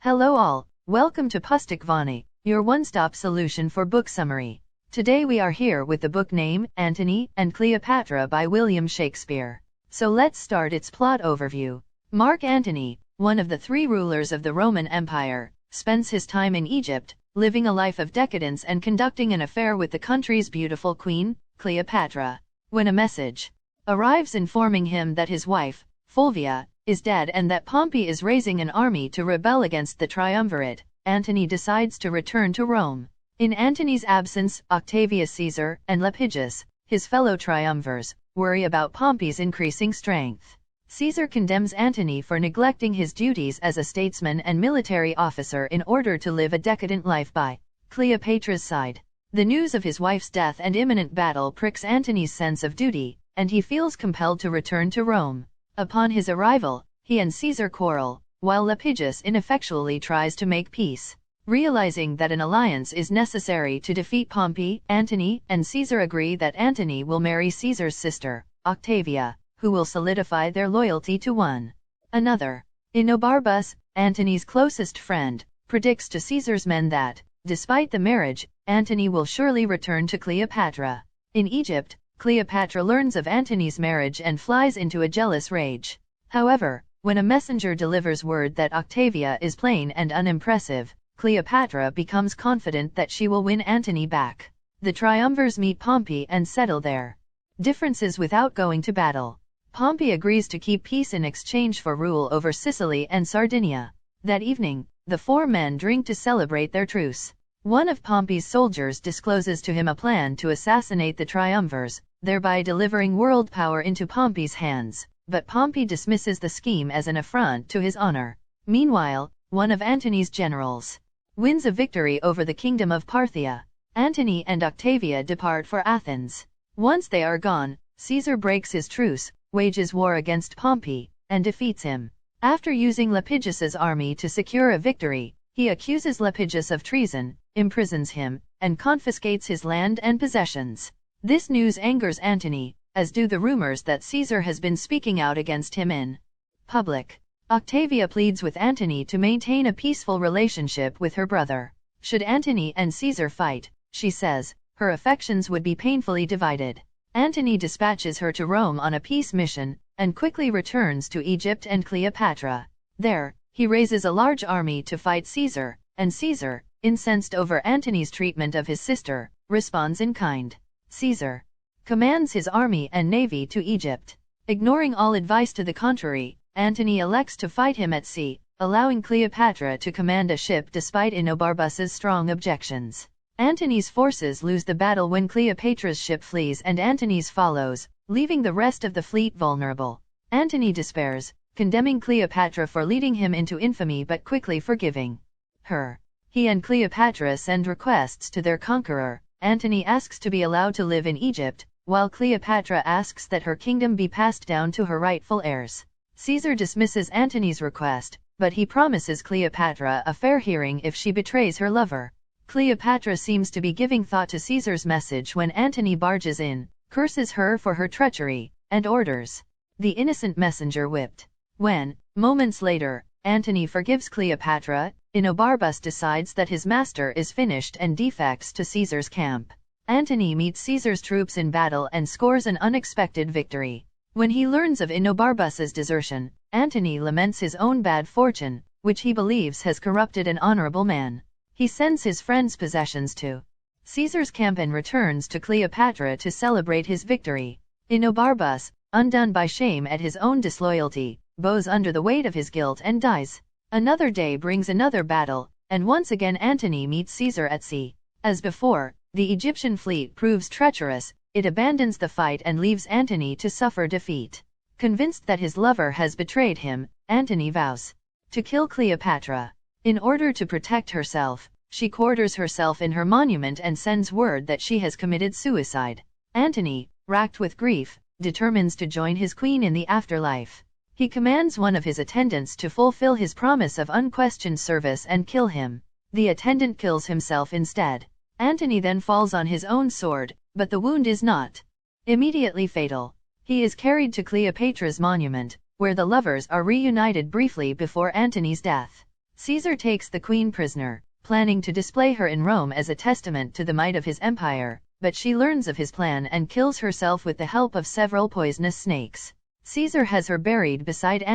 Hello all, welcome to PustakVani, your one-stop solution for book summary. Today we are here with the book name, Antony and Cleopatra by William Shakespeare. So let's start its plot overview. Mark Antony, one of the three rulers of the Roman Empire, spends his time in Egypt, living a life of decadence and conducting an affair with the country's beautiful queen, Cleopatra. When a message arrives informing him that his wife, Fulvia, is dead and that Pompey is raising an army to rebel against the triumvirate, Antony decides to return to Rome. In Antony's absence, Octavius Caesar and Lepidus, his fellow triumvirs, worry about Pompey's increasing strength. Caesar condemns Antony for neglecting his duties as a statesman and military officer in order to live a decadent life by Cleopatra's side. The news of his wife's death and imminent battle pricks Antony's sense of duty, and he feels compelled to return to Rome. Upon his arrival, he and Caesar quarrel, while Lepidus ineffectually tries to make peace. Realizing that an alliance is necessary to defeat Pompey, Antony and Caesar agree that Antony will marry Caesar's sister, Octavia, who will solidify their loyalty to one another. Enobarbus, Antony's closest friend, predicts to Caesar's men that, despite the marriage, Antony will surely return to Cleopatra. In Egypt, Cleopatra learns of Antony's marriage and flies into a jealous rage. However, when a messenger delivers word that Octavia is plain and unimpressive, Cleopatra becomes confident that she will win Antony back. The triumvirs meet Pompey and settle their differences without going to battle. Pompey agrees to keep peace in exchange for rule over Sicily and Sardinia. That evening, the four men drink to celebrate their truce. One of Pompey's soldiers discloses to him a plan to assassinate the triumvirs, thereby delivering world power into Pompey's hands, but Pompey dismisses the scheme as an affront to his honor. Meanwhile, one of Antony's generals wins a victory over the kingdom of Parthia. Antony and Octavia depart for Athens. Once they are gone, Caesar breaks his truce, wages war against Pompey, and defeats him. After using Lepidus's army to secure a victory, he accuses Lepidus of treason, imprisons him, and confiscates his land and possessions. This news angers Antony, as do the rumors that Caesar has been speaking out against him in public. Octavia pleads with Antony to maintain a peaceful relationship with her brother. Should Antony and Caesar fight, she says, her affections would be painfully divided. Antony dispatches her to Rome on a peace mission, and quickly returns to Egypt and Cleopatra. There, he raises a large army to fight Caesar, and Caesar, incensed over Antony's treatment of his sister, responds in kind. Caesar commands his army and navy to Egypt. Ignoring all advice to the contrary, Antony elects to fight him at sea, allowing Cleopatra to command a ship despite Enobarbus's strong objections. Antony's forces lose the battle when Cleopatra's ship flees and Antony's follows, leaving the rest of the fleet vulnerable. Antony despairs, condemning Cleopatra for leading him into infamy but quickly forgiving her. He and Cleopatra send requests to their conqueror. Antony asks to be allowed to live in Egypt, while Cleopatra asks that her kingdom be passed down to her rightful heirs. Caesar dismisses Antony's request, but he promises Cleopatra a fair hearing if she betrays her lover. Cleopatra seems to be giving thought to Caesar's message when Antony barges in, curses her for her treachery, and orders the innocent messenger whipped. When, moments later, Antony forgives Cleopatra, Enobarbus decides that his master is finished and defects to Caesar's camp. Antony meets Caesar's troops in battle and scores an unexpected victory. When he learns of Enobarbus's desertion, Antony laments his own bad fortune, which he believes has corrupted an honorable man. He sends his friend's possessions to Caesar's camp and returns to Cleopatra to celebrate his victory. Enobarbus, undone by shame at his own disloyalty, bows under the weight of his guilt and dies. Another day brings another battle, and once again Antony meets Caesar at sea. As before, the Egyptian fleet proves treacherous, it abandons the fight and leaves Antony to suffer defeat. Convinced that his lover has betrayed him, Antony vows to kill Cleopatra. In order to protect herself, she quarters herself in her monument and sends word that she has committed suicide. Antony, racked with grief, determines to join his queen in the afterlife. He commands one of his attendants to fulfill his promise of unquestioned service and kill him. The attendant kills himself instead. Antony then falls on his own sword, but the wound is not immediately fatal. He is carried to Cleopatra's monument, where the lovers are reunited briefly before Antony's death. Caesar takes the queen prisoner, planning to display her in Rome as a testament to the might of his empire, but she learns of his plan and kills herself with the help of several poisonous snakes. Caesar has her buried beside Antony